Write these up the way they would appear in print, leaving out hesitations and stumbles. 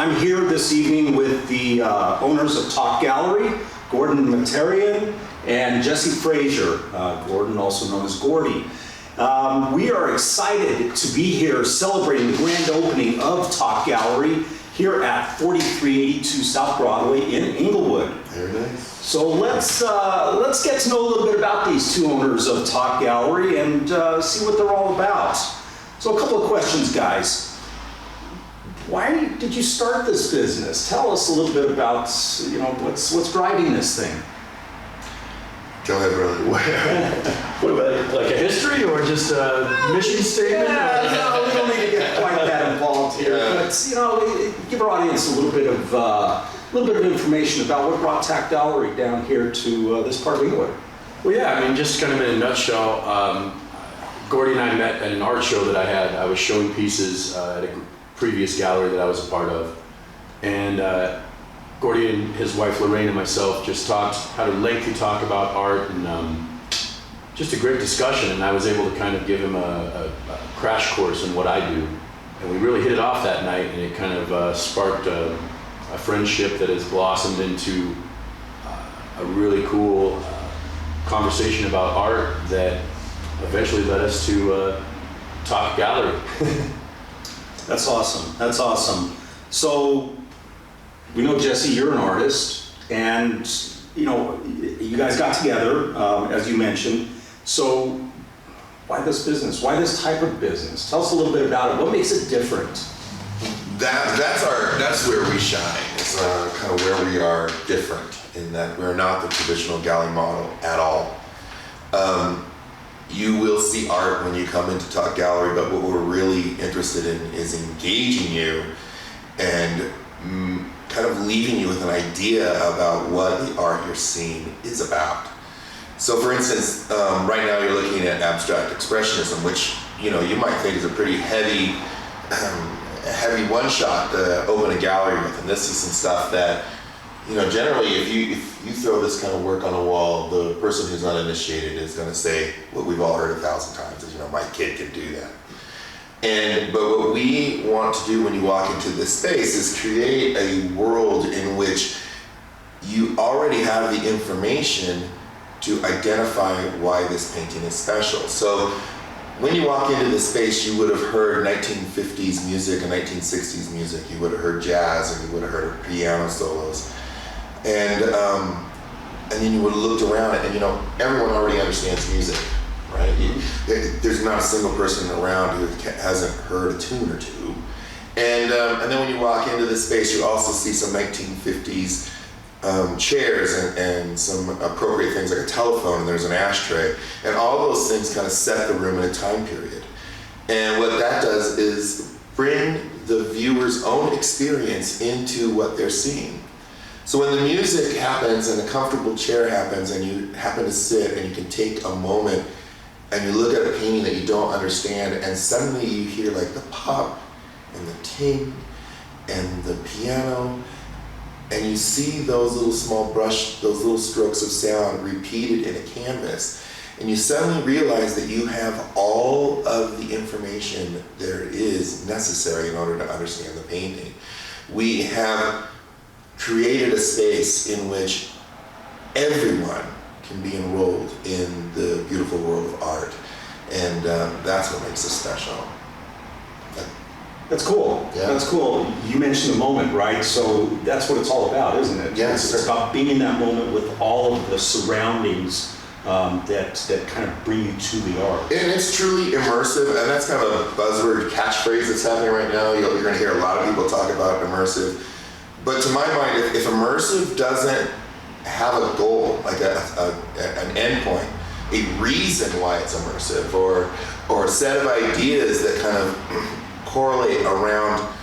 I'm here this evening with the owners of Talk Gallery, Gordon Materian and Jesse Frazier, Gordon also known as Gordy. We are excited to be here celebrating the grand opening of Talk Gallery here at 4382 South Broadway in Englewood. Very nice. So let's get to know a little bit about these two owners of Talk Gallery and see what they're all about. So a couple of questions, guys. Why did you start this business? Tell us a little bit about, what's driving this thing. Go ahead, brother. What about like a history or just a mission statement? No, we don't need to get quite that involved here. Yeah. But give our audience a little bit of information about what brought Talk Gallery down here to this part of Englewood. Well, yeah, I mean, just kind of in a nutshell, Gordy and I met at an art show that I had. I was showing pieces at a previous gallery that I was a part of, and Gordy and his wife Lorraine and myself just had a lengthy talk about art and just a great discussion, and I was able to kind of give him a crash course in what I do, and we really hit it off that night, and it kind of sparked a friendship that has blossomed into a really cool conversation about art that eventually led us to Talk Gallery. That's awesome. That's awesome. So we know, Jesse, you're an artist, and you guys got together, as you mentioned. So why this business? Why this type of business? Tell us a little bit about it. What makes it different? That's where we shine. It's kind of where we are different in that we're not the traditional gallery model at all. You will see art when you come into Talk Gallery, but what we're really interested in is engaging you and kind of leaving you with an idea about what the art you're seeing is about. So for instance, right now you're looking at abstract expressionism, which you might think is a pretty heavy one shot to open a gallery with, and this is some stuff that generally, if you throw this kind of work on a wall, the person who's uninitiated is going to say what we've all heard 1,000 times is, my kid can do that. But what we want to do when you walk into this space is create a world in which you already have the information to identify why this painting is special. So when you walk into this space, you would have heard 1950s music and 1960s music. You would have heard jazz, and you would have heard piano solos. And then you would have looked around, and everyone already understands music, right? There's not a single person around who hasn't heard a tune or two. And then when you walk into this space, you also see some 1950s chairs and some appropriate things like a telephone, and there's an ashtray, and all those things kind of set the room in a time period. And what that does is bring the viewer's own experience into what they're seeing. So when the music happens and a comfortable chair happens and you happen to sit and you can take a moment and you look at a painting that you don't understand, and suddenly you hear like the pop and the ting and the piano, and you see those little strokes of sound repeated in a canvas, and you suddenly realize that you have all of the information there is necessary in order to understand the painting. We have created a space in which everyone can be enrolled in the beautiful world of art, and that's what makes us special. That's cool. Yeah. That's cool. You mentioned the moment, right? So that's what it's all about, isn't it? Yes. It's about being in that moment with all of the surroundings that kind of bring you to the art. And it's truly immersive, and that's kind of a buzzword catchphrase that's happening right now. You're going to hear a lot of people talk about immersive. But to my mind, if immersive doesn't have a goal, like an endpoint, a reason why it's immersive, or a set of ideas that kind of correlate around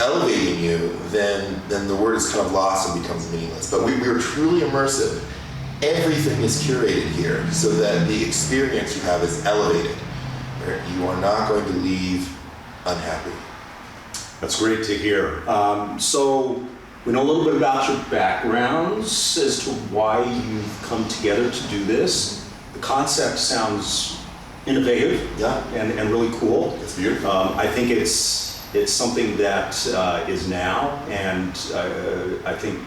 elevating you, then the word is kind of lost and becomes meaningless. But we're truly immersive. Everything is curated here so that the experience you have is elevated. You are not going to leave unhappy. That's great to hear. So we know a little bit about your backgrounds as to why you've come together to do this. The concept sounds innovative, Yeah. and really cool. It's beautiful. I think it's It's something that is now, and I think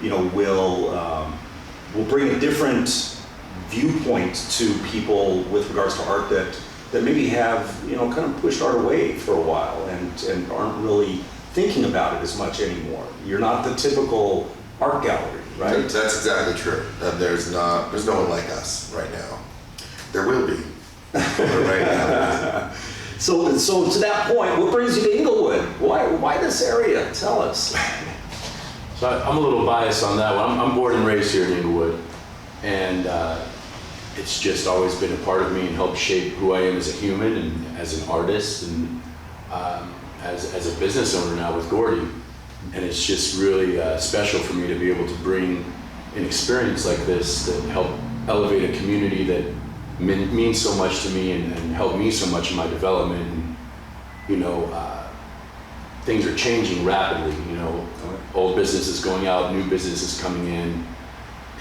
will bring a different viewpoint to people with regards to art that maybe have kind of pushed art away for a while and aren't really thinking about it as much anymore. You're not the typical art gallery, right? That's exactly true. There's no one like us right now. There will be, but right now. So to that point, what brings you to Englewood? Why this area? Tell us. So I'm a little biased on that one. I'm born and raised here in Englewood, and it's just always been a part of me and helped shape who I am as a human and as an artist and as a business owner now with Gordy. And it's just really special for me to be able to bring an experience like this that help elevate a community that means so much to me and helped me so much in my development. And, things are changing rapidly. Old business is going out, new business is coming in,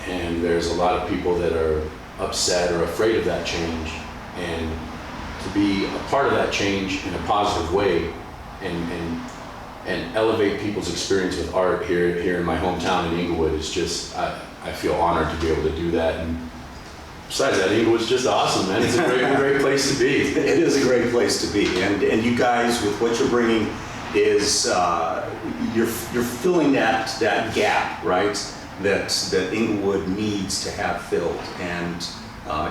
and there's a lot of people that are upset or afraid of that change. And to be a part of that change in a positive way and elevate people's experience with art here in my hometown in Englewood is just, I feel honored to be able to do that. And besides that, Englewood's just awesome, man. It's a great place to be. It is a great place to be, and you guys with what you're bringing is you're filling that gap, right? That Englewood needs to have filled, and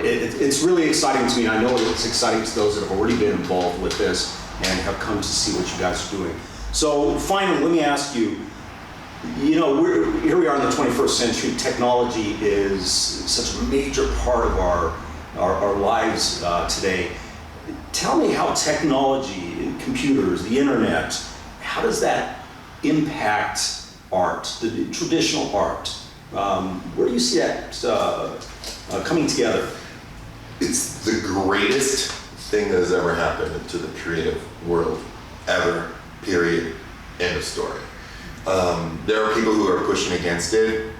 it's really exciting to me. I know it's exciting to those that have already been involved with this and have come to see what you guys are doing. So finally, let me ask you. Here we are in the 21st century. Technology is such a major part of our lives today. Tell me how technology, computers, the internet, how does that impact art, the traditional art? Where do you see that coming together? It's the greatest thing that has ever happened to the creative world, ever, period, end of story. There are people who are pushing against it,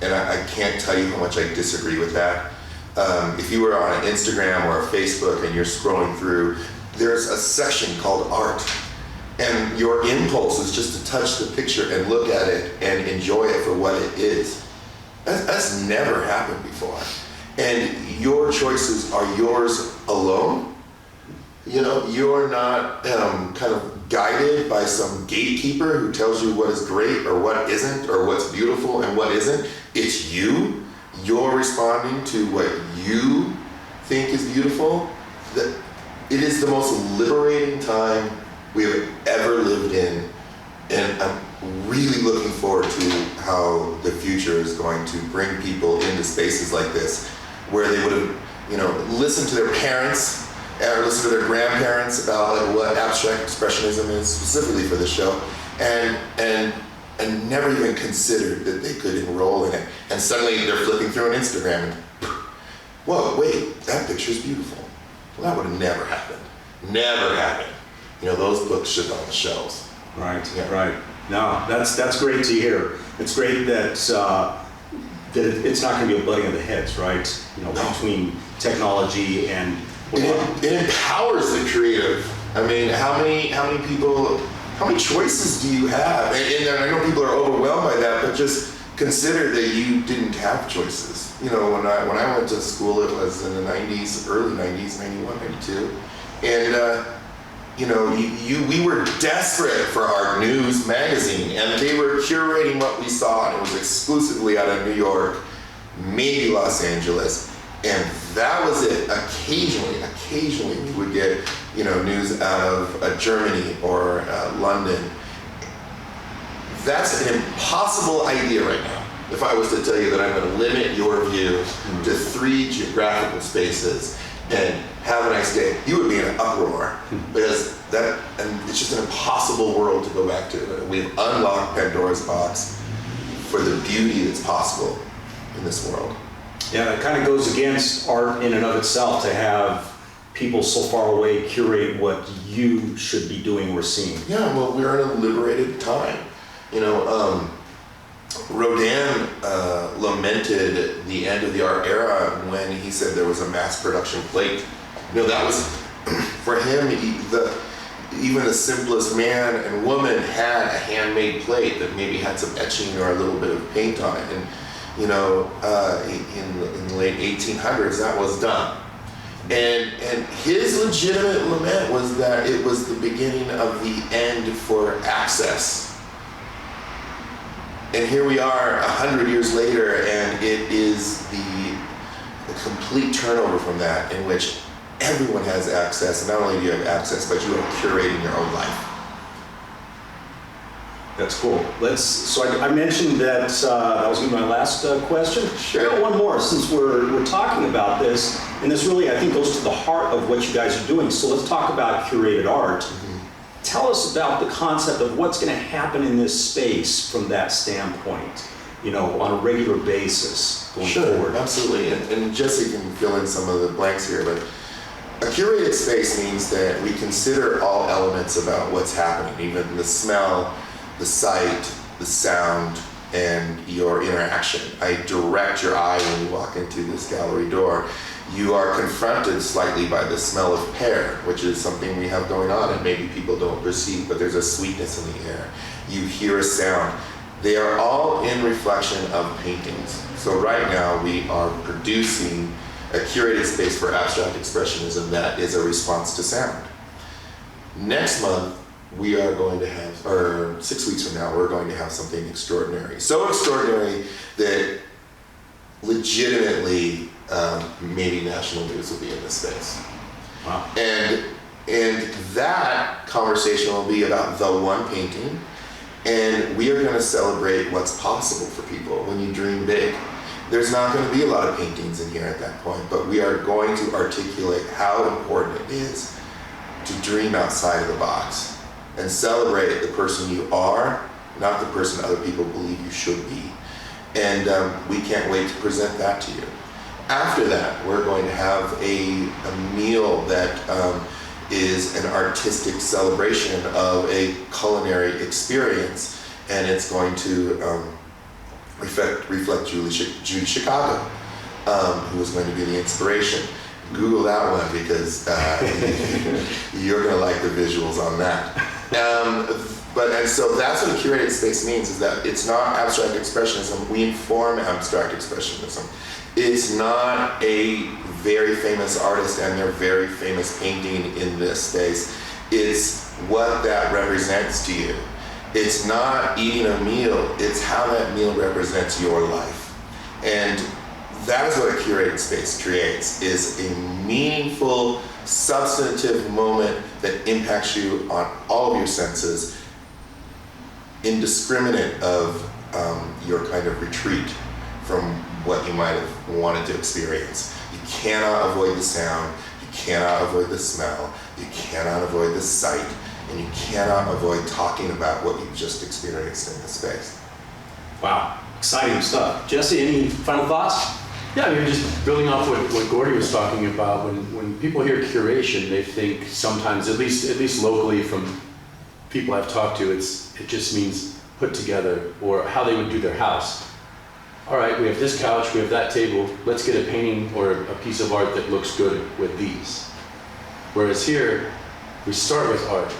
and I can't tell you how much I disagree with that. If you were on Instagram or Facebook and you're scrolling through, there's a section called art, and your impulse is just to touch the picture and look at it and enjoy it for what it is. That's never happened before. And your choices are yours alone. You're not kind of guided by some gatekeeper who tells you what is great or what isn't, or what's beautiful and what isn't. It's you. You're responding to what you think is beautiful. It is the most liberating time we have ever lived in, and I'm really looking forward to how the future is going to bring people into spaces like this, where they would have, listened to their parents or listened to their grandparents about what abstract expressionism is, specifically for the show, and never even considered that they could enroll in it. And suddenly they're flipping through an Instagram and, whoa, wait, that picture's beautiful. Well, that would have never happened. Never happened. Those books should be on the shelves. Right, yeah. Right. No, that's great to hear. It's great that it's not going to be a butting of the heads, right? Between technology and it empowers the creative. I mean, how many choices do you have? And I know people are overwhelmed by that, but just consider that you didn't have choices. When I went to school, it was in the 90s, early 90s, 91, 92, and we were desperate for our news magazine, and they were curating what we saw, and it was exclusively out of New York, maybe Los Angeles, and that was it. Occasionally we would get news out of Germany or London. That's an impossible idea right now. If I was to tell you that I'm going to limit your view to 3 geographical spaces and have a nice day, you would be in an uproar, because it's just an impossible world to go back to. We've unlocked Pandora's box for the beauty that's possible in this world. Yeah, it kind of goes against art in and of itself to have people so far away curate what you should be doing or seeing. Yeah, well, we're in a liberated time. Rodin lamented the end of the art era when he said there was a mass production plate. That was, for him, even the simplest man and woman had a handmade plate that maybe had some etching or a little bit of paint on it. And in the late 1800s, that was done. And his legitimate lament was that it was the beginning of the end for access. And here we are 100 years later, and it is the complete turnover from that, in which everyone has access. And not only do you have access, but you are curating your own life. That's cool. I mentioned that that was going to be my last question. Sure. I got one more since we're talking about this, and this really, I think, goes to the heart of what you guys are doing. So let's talk about curated art. Mm-hmm. Tell us about the concept of what's going to happen in this space from that standpoint, on a regular basis going forward. Absolutely. And Jesse can fill in some of the blanks here, but a curated space means that we consider all elements about what's happening, even the smell, the sight, the sound, and your interaction. I direct your eye when you walk into this gallery door. You are confronted slightly by the smell of pear, which is something we have going on and maybe people don't perceive, but there's a sweetness in the air. You hear a sound. They are all in reflection of paintings. So right now we are producing a curated space for abstract expressionism that is a response to sound. Next month, we are going to have, or 6 weeks from now, we're going to have something extraordinary. So extraordinary that legitimately maybe national news will be in this space. Wow. And that conversation will be about the one painting, and we are going to celebrate what's possible for people when you dream big. There's not going to be a lot of paintings in here at that point, but we are going to articulate how important it is to dream outside of the box and celebrate the person you are, not the person other people believe you should be. And we can't wait to present that to you. After that, we're going to have a meal that is an artistic celebration of a culinary experience, and it's going to reflect Judy Chicago, who was going to be the inspiration. Google that one because you're going to like the visuals on that. And so that's what a curated space means, is that it's not abstract expressionism. We inform abstract expressionism. It's not a very famous artist and their very famous painting in this space. It's what that represents to you. It's not eating a meal, it's how that meal represents your life. And that is what a curated space creates, is a meaningful, substantive moment that impacts you on all of your senses, indiscriminate of your kind of retreat from what you might have wanted to experience. You cannot avoid the sound, you cannot avoid the smell, you cannot avoid the sight, and you cannot avoid talking about what you've just experienced in this space. Wow, exciting stuff. Jesse, any final thoughts? Yeah, I mean, just building off what Gordy was talking about, when people hear curation, they think sometimes, at least locally from people I've talked to, it just means put together, or how they would do their house. All right, we have this couch, we have that table, let's get a painting or a piece of art that looks good with these. Whereas here, we start with art,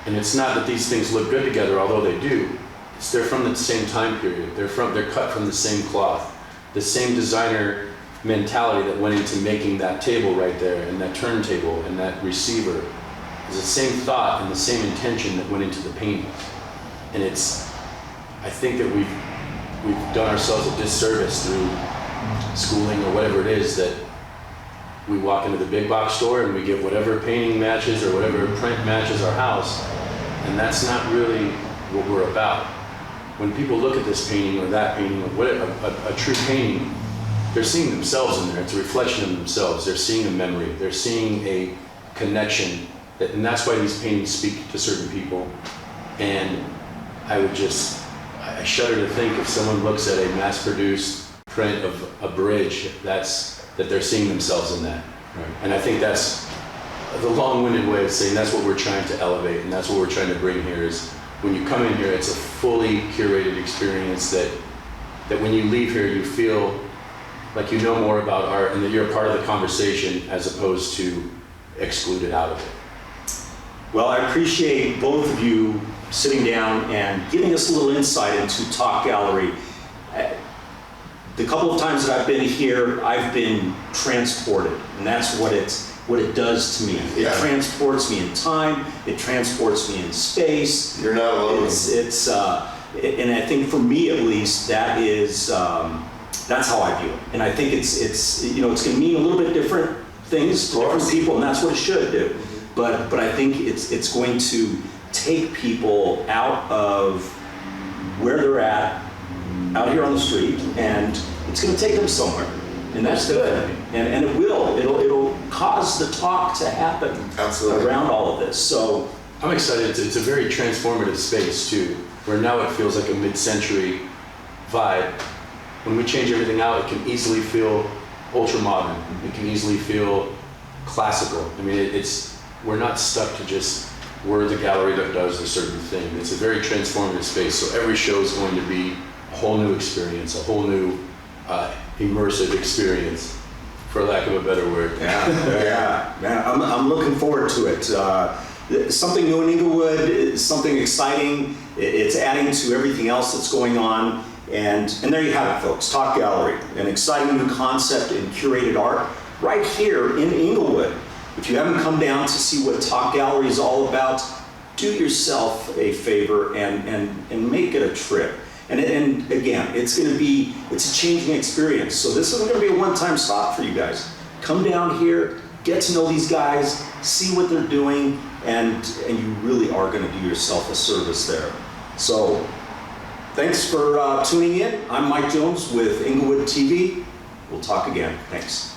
and it's not that these things look good together, although they do. They're from the same time period, they're cut from the same cloth. The same designer mentality that went into making that table right there, and that turntable, and that receiver, is the same thought and the same intention that went into the painting. And I think that we've done ourselves a disservice through schooling or whatever it is, that we walk into the big box store and we get whatever painting matches or whatever print matches our house, and that's not really what we're about. When people look at this painting or that painting, or whatever, a true painting, they're seeing themselves in there. It's a reflection of themselves. They're seeing a memory. They're seeing a connection. And that's why these paintings speak to certain people. And I shudder to think if someone looks at a mass-produced print of a bridge, that they're seeing themselves in that. Right. And I think that's the long-winded way of saying that's what we're trying to elevate, and that's what we're trying to bring here is, when you come in here, it's a fully curated experience that when you leave here, you feel like you know more about art and that you're a part of the conversation as opposed to excluded out of it. Well, I appreciate both of you sitting down and giving us a little insight into Talk Gallery. The couple of times that I've been here, I've been transported, and that's what it does to me. It transports me in time, it transports me in space. You're not alone. And I think for me at least, that is, that's how I view it. And I think it's you know, it's going to mean a little bit different things to different people, and that's what it should do. But I think it's going to take people out of where they're at, out here on the street, and it's going to take them somewhere, and that's good. And it'll cause the talk to happen. Absolutely. Around all of this. So I'm excited. It's a very transformative space too, where now it feels like a mid-century vibe. When we change everything out, it can easily feel ultra-modern. It can easily feel classical. I mean, we're not stuck to just, we're the gallery that does a certain thing. It's a very transformative space, so every show is going to be a whole new experience, a whole new immersive experience, for lack of a better word. yeah, man, I'm looking forward to it. Something new in Englewood, something exciting. It's adding to everything else that's going on. And there you have it, folks. Talk Gallery, an exciting new concept in curated art right here in Englewood. If you haven't come down to see what Talk Gallery is all about, do yourself a favor and make it a trip. And again, it's a changing experience. So this isn't going to be a one-time stop for you guys. Come down here, get to know these guys, see what they're doing, and you really are going to do yourself a service there. So thanks for tuning in. I'm Mike Jones with Englewood TV. We'll talk again. Thanks.